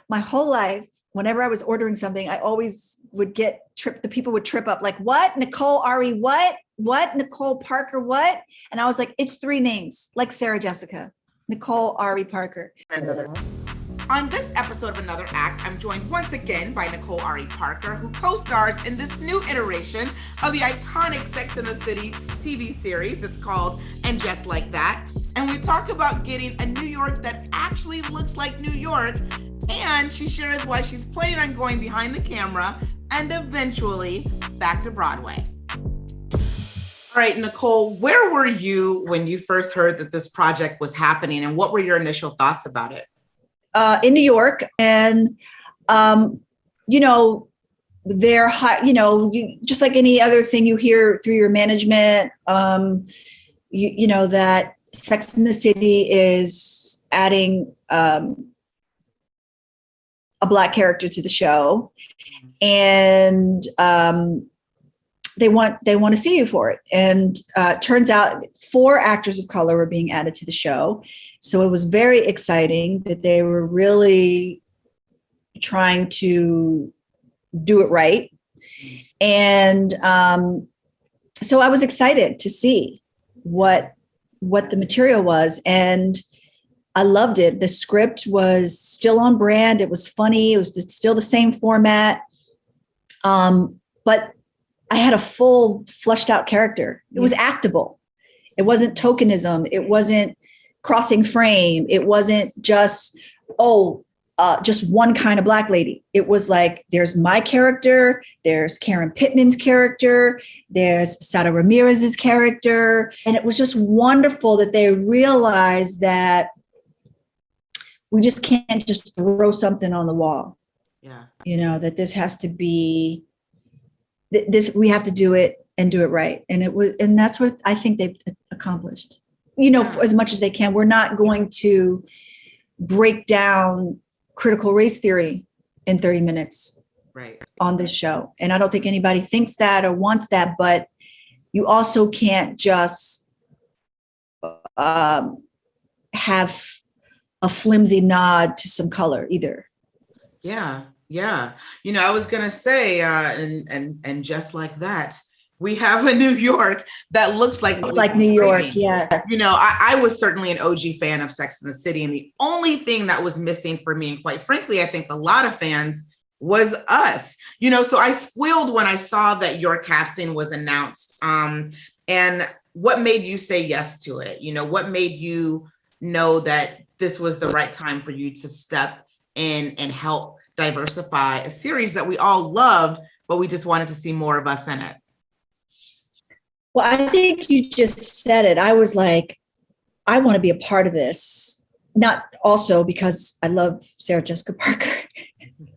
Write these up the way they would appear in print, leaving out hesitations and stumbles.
my whole life, whenever I was ordering something, I always would the people would trip up like, what? Nicole Ari, what? What? Nicole Parker, what? And I was like, it's 3 names, like Sarah Jessica, Nicole Ari Parker. On this episode of Another Act, I'm joined once again by Nicole Ari Parker, who co-stars in this new iteration of the iconic Sex and the City TV series. It's called And Just Like That. And we talked about getting a New York that actually looks like New York. And she shares why she's planning on going behind the camera and eventually back to Broadway. All right, Nicole, where were you when you first heard that this project was happening, and what were your initial thoughts about it? In New York, and they're high, just like any other thing you hear through your management, that Sex and the City is adding a Black character to the show, and they want to see you for it. And turns out 4 actors of color were being added to the show. So it was very exciting that they were really trying to do it right. And so I was excited to see what the material was. And I loved it. The script was still on brand. It was funny. It was still the same format. But I had a full fleshed out character. It was actable. It wasn't tokenism. It wasn't crossing frame. It wasn't just one kind of Black lady. It was like, there's my character, there's Karen Pittman's character, there's Sara Ramirez's character. And it was just wonderful that they realized that we just can't just throw something on the wall. Yeah. That this has to be we have to do it and do it right. And that's what I think they've accomplished, as much as they can. We're not going to break down critical race theory in 30 minutes on this show. And I don't think anybody thinks that or wants that, but you also can't just have a flimsy nod to some color either. Yeah. Yeah. I was going to say, and just like that, we have a New York that looks like New York. Yes. I was certainly an OG fan of Sex and the City. And the only thing that was missing for me, and quite frankly, I think a lot of fans, was us, so I squealed when I saw that your casting was announced. And what made you say yes to it? What made you know that this was the right time for you to step in and help diversify a series that we all loved, but we just wanted to see more of us in it? Well, I think you just said it. I was like, I want to be a part of this. Not also because I love Sarah Jessica Parker.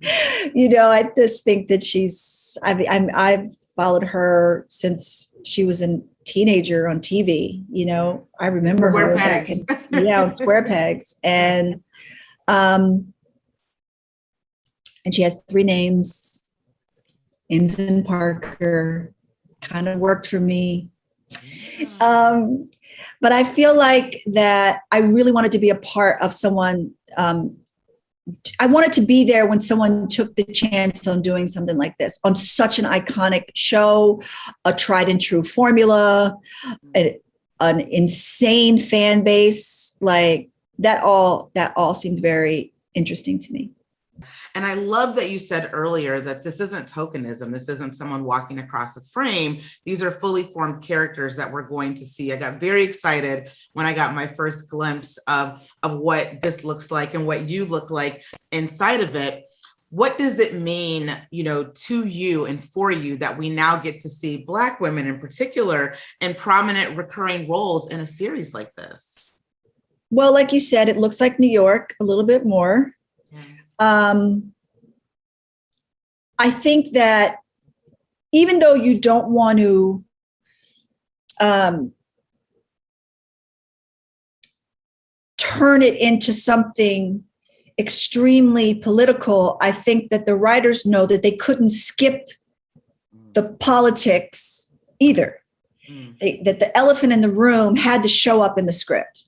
I just think that I've followed her since she was a teenager on TV. I remember her back on Square Pegs. And she has 3 names, Ensign Parker, kind of worked for me. But I feel like that I really wanted to be a part of someone. I wanted to be there when someone took the chance on doing something like this, on such an iconic show, a tried and true formula, an insane fan base. Like that all seemed very interesting to me. And I love that you said earlier that this isn't tokenism. This isn't someone walking across a frame. These are fully formed characters that we're going to see. I got very excited when I got my first glimpse of what this looks like and what you look like inside of it. What does it mean, to you and for you that we now get to see Black women in particular in prominent recurring roles in a series like this? Well, like you said, it looks like New York a little bit more. I think that even though you don't want to turn it into something extremely political, I think that the writers know that they couldn't skip the politics either. That the elephant in the room had to show up in the script.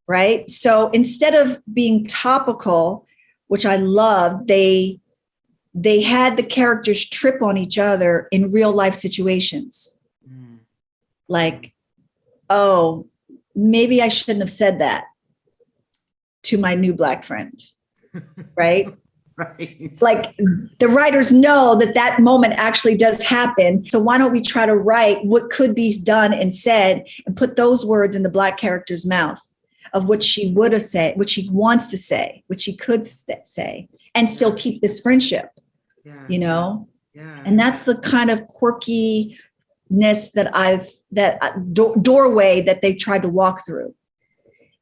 Right? So instead of being topical which I loved, they had the characters trip on each other in real life situations. Like, oh, maybe I shouldn't have said that to my new Black friend, right? Right. Like the writers know that moment actually does happen. So why don't we try to write what could be done and said and put those words in the Black character's mouth of what she would have said, what she wants to say, what she could say, and still keep this friendship, you know? Yeah. And that's the kind of quirkiness doorway that they tried to walk through.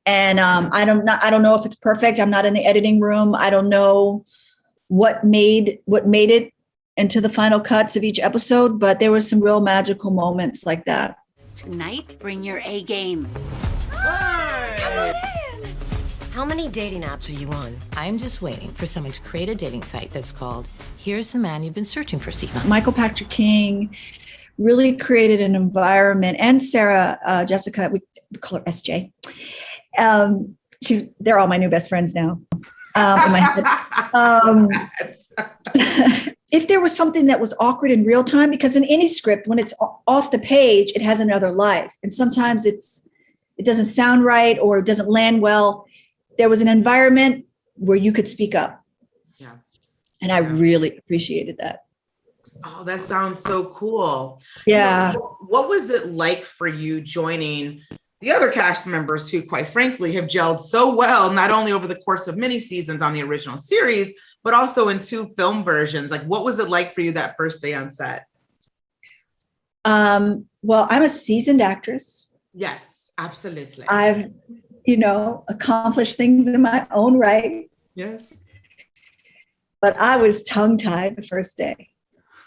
And I don't know if it's perfect. I'm not in the editing room. I don't know what made it into the final cuts of each episode, but there were some real magical moments like that. Tonight, bring your A game. Come on in. How many dating apps are you on? I'm just waiting for someone to create a dating site that's called Here's the Man You've Been Searching for, Stephen. Michael Patrick King really created an environment, and Sarah Jessica, we call her SJ. They're all my new best friends now. In my head. If there was something that was awkward in real time, because in any script, when it's off the page, it has another life. And sometimes it doesn't sound right or it doesn't land well. There was an environment where you could speak up. Yeah. And I really appreciated that. Oh, that sounds so cool. Yeah. What was it like for you joining the other cast members who, quite frankly, have gelled so well, not only over the course of many seasons on the original series, but also in 2 film versions? Like, what was it like for you that first day on set? Well, I'm a seasoned actress. Yes, absolutely. I've, accomplished things in my own right. Yes. But I was tongue-tied the first day.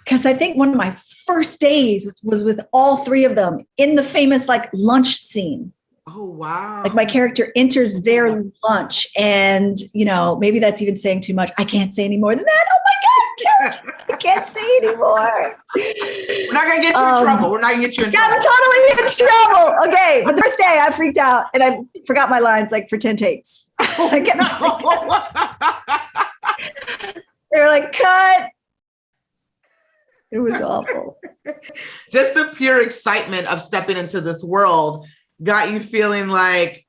Because I think one of my first days was with all 3 of them in the famous lunch scene. Oh, wow. Like my character enters their lunch and, maybe that's even saying too much. I can't say any more than that. Oh my God, Kelly, I can't say anymore. We're not going to get you in trouble. We're not going to get you in trouble. I'm totally in trouble. Okay. But the first day I freaked out and I forgot my lines for 10 takes. They were like, cut. It was awful. Just the pure excitement of stepping into this world got you feeling like,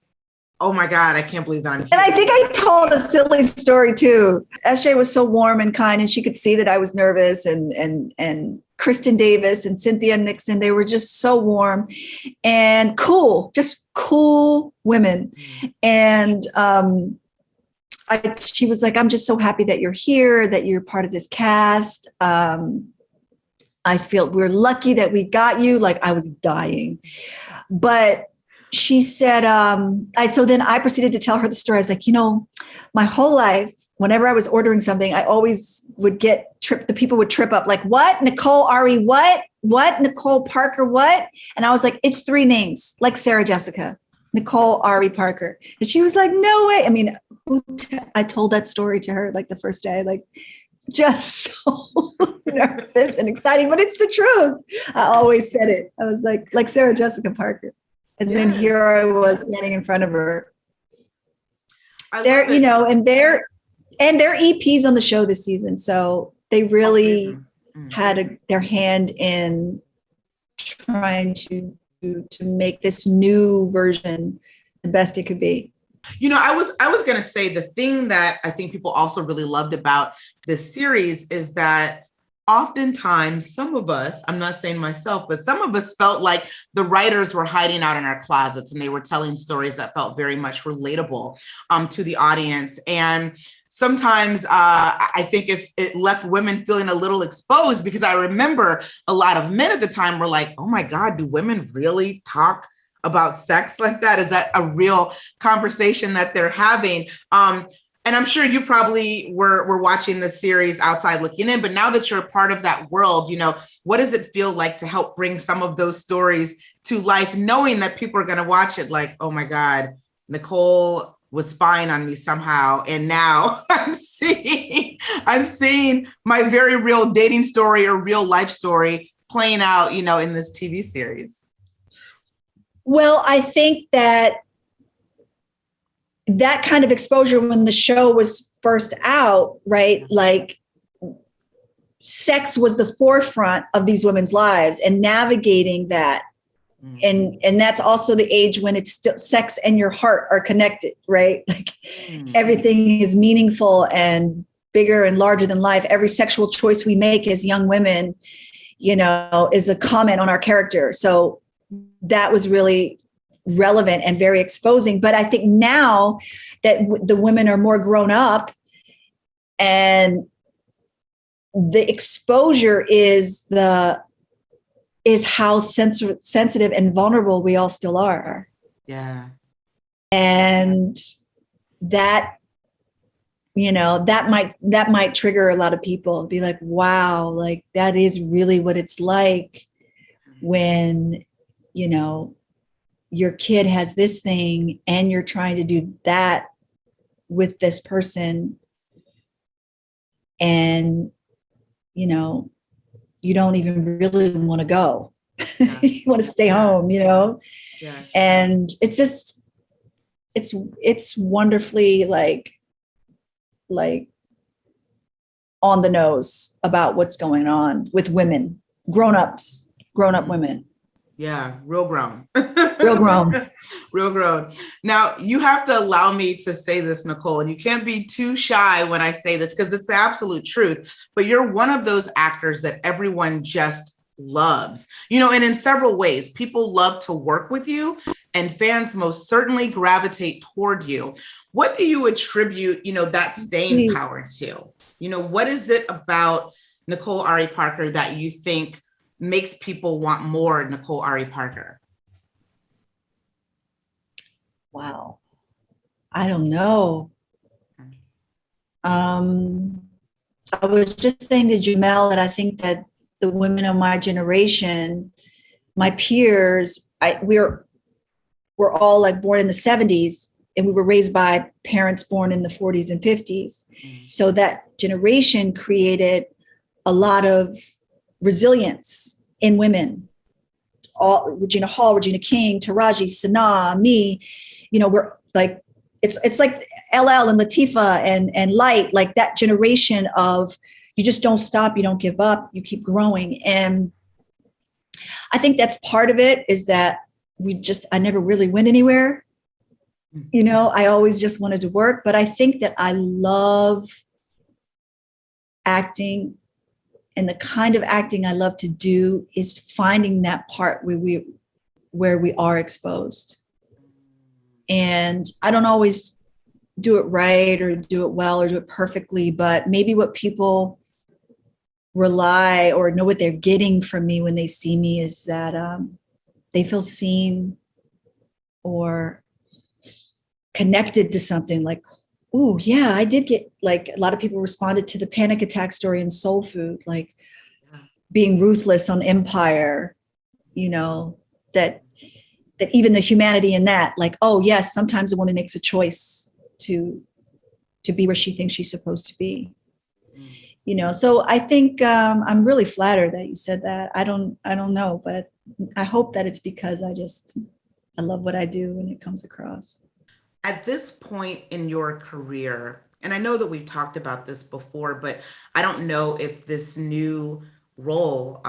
oh my God, I can't believe that I'm here. And I think I told a silly story too. SJ was so warm and kind, and she could see that I was nervous, and Kristen Davis and Cynthia Nixon, they were just so warm and cool, just cool women. And she was like, I'm just so happy that you're here, that you're part of this cast. I feel we're lucky that we got you. I was dying. But she said, so then I proceeded to tell her the story. I was like, my whole life, whenever I was ordering something, I always would the people would trip up, like, what? Nicole Ari, what? What? Nicole Parker, what? And I was like, it's 3 names, like Sarah Jessica, Nicole Ari Parker. And she was like, no way. I mean, I told that story to her the first day, just so nervous and exciting, but it's the truth. I always said it. I was like Sarah Jessica Parker. And then here I was standing in front of her. They're, and they're EPs on the show this season. So they really had their hand in trying to make this new version the best it could be. I was going to say the thing that I think people also really loved about this series is that oftentimes some of us, I'm not saying myself, but some of us felt like the writers were hiding out in our closets and they were telling stories that felt very much relatable to the audience. And sometimes I think if it left women feeling a little exposed, because I remember a lot of men at the time were like, oh my God, do women really talk about sex like that? Is that a real conversation that they're having? And I'm sure you probably were watching the series outside looking in, but now that you're a part of that world, what does it feel like to help bring some of those stories to life, knowing that people are going to watch it like, oh my God, Nicole was spying on me somehow. And now I'm seeing my very real dating story or real life story playing out, in this TV series. Well, I think that that kind of exposure when the show was first out, right? Like sex was the forefront of these women's lives and navigating that. And that's also the age when it's still sex and your heart are connected, right? Like everything is meaningful and bigger and larger than life. Every sexual choice we make as young women, you know, is a comment on our character. So that was really relevant and very exposing. But I think now that the women are more grown up and the exposure is how sensitive and vulnerable we all still are. Yeah. And that, you know, that might trigger a lot of people and be like, wow, like that is really what it's like when, you know, your kid has this thing and you're trying to do that with this person. And, you know, you don't even really want to go. Yeah. You want to stay home, you know? Yeah. And it's just, it's wonderfully like on the nose about what's going on with women, grown up women. Yeah. Real grown. Real grown. Real grown. Now you have to allow me to say this, Nicole, and you can't be too shy when I say this because it's the absolute truth, but you're one of those actors that everyone just loves, you know, and in several ways, people love to work with you and fans most certainly gravitate toward you. What do you attribute, you know, that staying power to? You know, what is it about Nicole Ari Parker that you think makes people want more Nicole Ari Parker? Wow. I don't know. I was just saying to Jamel that I think that the women of my generation, my peers, we're all like born in the 70s and we were raised by parents born in the 40s and 50s. So that generation created a lot of resilience in women. All Regina Hall, Regina King, Taraji, Sanaa, me, you know, we're like, it's like LL and Latifah and Light, like that generation of you just don't stop, you don't give up, you keep growing. And I think that's part of it is that I never really went anywhere. You know, I always just wanted to work, but I think that I love acting. And the kind of acting I love to do is finding that part where we are exposed. And I don't always do it right or do it well or do it perfectly, but maybe what people rely or know what they're getting from me when they see me is that they feel seen or connected to something like, oh yeah, I did get, like a lot of people responded to the panic attack story in Soul Food, like being ruthless on Empire, you know, that even the humanity in that, like, oh yes, sometimes a woman makes a choice to be where she thinks she's supposed to be. You know, so I think I'm really flattered that you said that. I don't know, but I hope that it's because I love what I do when it comes across. At this point in your career, and I know that we've talked about this before, but I don't know if this new role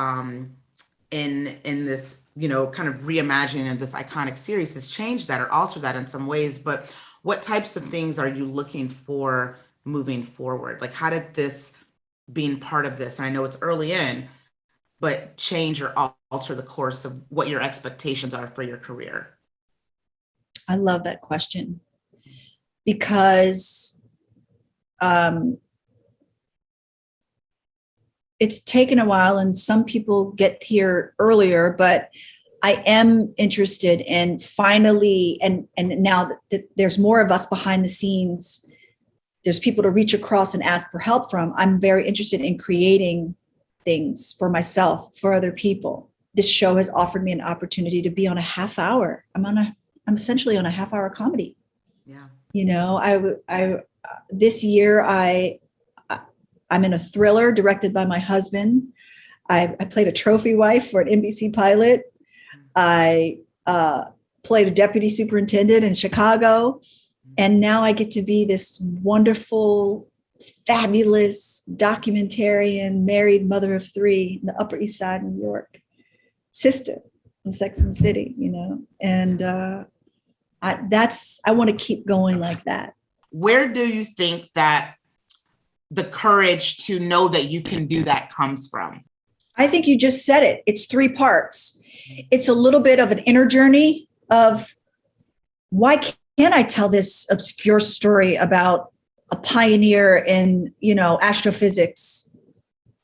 in this, you know, kind of reimagining of this iconic series has changed that or altered that in some ways. But what types of things are you looking for moving forward? Like, how did this being part of this, and I know it's early in, but change or alter the course of what your expectations are for your career? I love that question because it's taken a while and some people get here earlier, but I am interested in finally, and now that there's more of us behind the scenes, there's people to reach across and ask for help from. I'm very interested in creating things for myself, for other people. This show has offered me an opportunity to be on a half hour. I'm essentially on a half hour comedy. Yeah. You know, this year I'm in a thriller directed by my husband. I played a trophy wife for an NBC pilot. I played a deputy superintendent in Chicago. And now I get to be this wonderful, fabulous documentarian, married mother of 3 in the Upper East Side of New York, sister in Sex and the City, you know, and I want to keep going like that. Where do you think that the courage to know that you can do that comes from? I think you just said it. It's 3 parts. It's a little bit of an inner journey of why can't I tell this obscure story about a pioneer in, you know, astrophysics?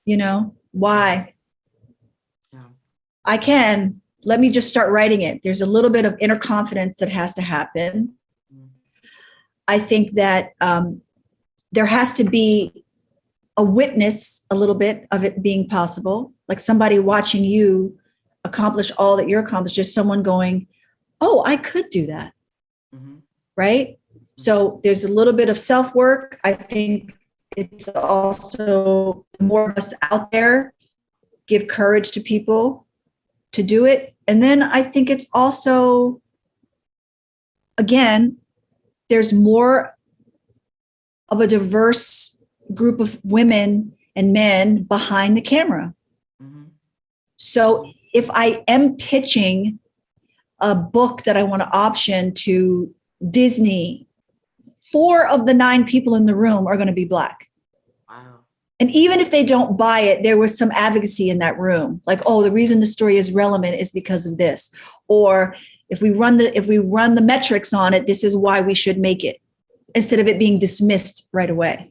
You know, why? Yeah. I can. Let me just start writing it. There's a little bit of inner confidence that has to happen. I think that there has to be a witness, a little bit of it being possible, like somebody watching you accomplish all that you're accomplished, just someone going, oh, I could do that. Mm-hmm. Right? So there's a little bit of self-work. I think it's also more of us out there, give courage to people to do it. And then I think it's also, again, there's more of a diverse group of women and men behind the camera. Mm-hmm. So if I am pitching a book that I want to option to Disney, 4 of the 9 people in the room are going to be Black. Wow. And even if they don't buy it, there was some advocacy in that room. Like, oh, the reason the story is relevant is because of this. Or if we run the metrics on it, this is why we should make it, instead of it being dismissed right away.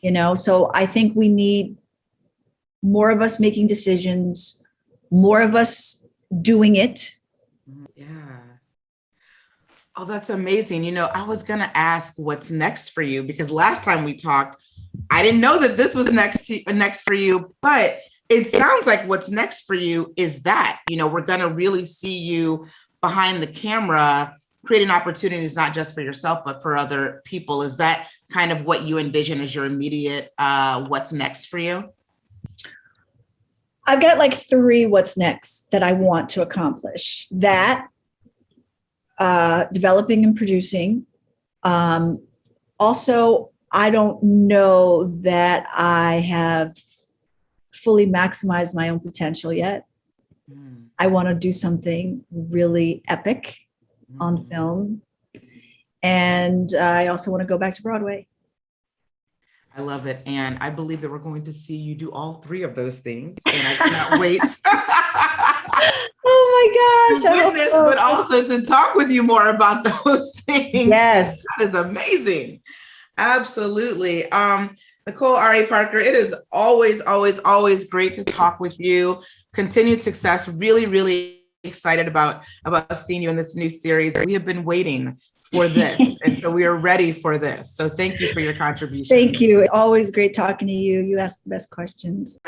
You know, so I think we need more of us making decisions, more of us doing it. Yeah. Oh, that's amazing. You know, I was going to ask what's next for you, because last time we talked, I didn't know that this was next for you, but it sounds like what's next for you is that, you know, we're going to really see you behind the camera, creating opportunities, not just for yourself, but for other people. Is that kind of what you envision as your immediate, what's next for you? I've got like 3 what's next that I want to accomplish. That, developing and producing. Also, I don't know that I have fully maximized my own potential yet. I want to do something really epic on film. And I also want to go back to Broadway. I love it. And I believe that we're going to see you do all 3 of those things. And I cannot wait. Oh my gosh. I hope Witness, so. but also to talk with you more about those things. Yes. That is amazing. Absolutely. Nicole Ari Parker, it is always, always, always great to talk with you. Continued success. Really, really excited about seeing you in this new series. We have been waiting for this. And so we are ready for this. So thank you for your contribution. Thank you. Always great talking to you. You ask the best questions.